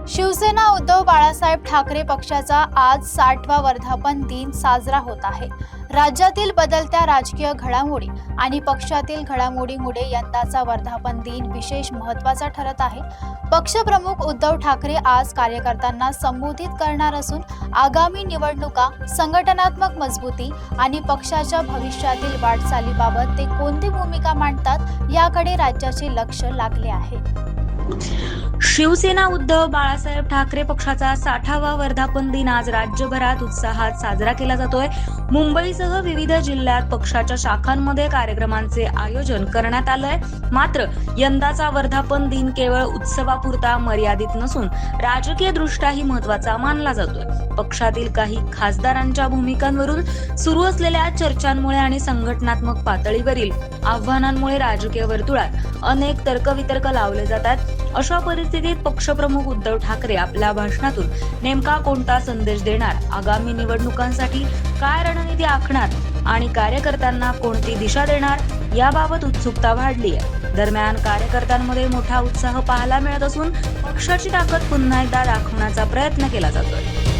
शिवसेना उद्धव बाळासाहेब ठाकरे पक्षाचा आज 60वा वर्धापन दिन साजरा होत आहे। राज्यातील बदलत्या राजकीय घडामोडी आणि पक्षातील घडामोडीमुळे यंदाचा वर्धापन दिन विशेष महत्त्वाचा ठरत आहे। पक्षप्रमुख उद्धव ठाकरे आज कार्यकर्त्यांना संबोधित करणार असून आगामी निवडणुका, संघटनात्मक मजबूती आणि पक्षाच्या भविष्यातील वाटचालीबाबत ते कोणती भूमिका मांडतात याकडे राज्याचे लक्ष लागले आहे। शिवसेना उद्धव बाळासाहेब ठाकरे पक्षाचा 60वा वर्धापन दिन आज राज्यभरात उत्साहात साजरा केला जातोय। मुंबईसह विविध जिल्ह्यात पक्षाच्या शाखांमध्ये कार्यक्रमांचे आयोजन करण्यात आलंय। मात्र यंदाचा वर्धापन दिन केवळ उत्सवापुरता मर्यादित नसून राजकीय दृष्ट्याही महत्त्वाचा मानला जातोय। पक्षातील काही खासदारांच्या भूमिकांवरून सुरू असलेल्या चर्चांमुळे आणि संघटनात्मक पातळीवरील आव्हानांमुळे राजकीय वर्तुळात अनेक तर्कवितर्क लावले जातात। अशा परिस्थितीत पक्षप्रमुख उद्धव ठाकरे आपल्या भाषणातून नेमका कोणता संदेश देणार, आगामी निवडणुकांसाठी काय रणनीती आखणार आणि कार्यकर्त्यांना कोणती दिशा देणार याबाबत उत्सुकता वाढली आहे। दरम्यान कार्यकर्त्यांमध्ये मोठा उत्साह पाहायला मिळत असून पक्षाची ताकद पुन्हा एकदा दाखवण्याचा प्रयत्न केला जातोय।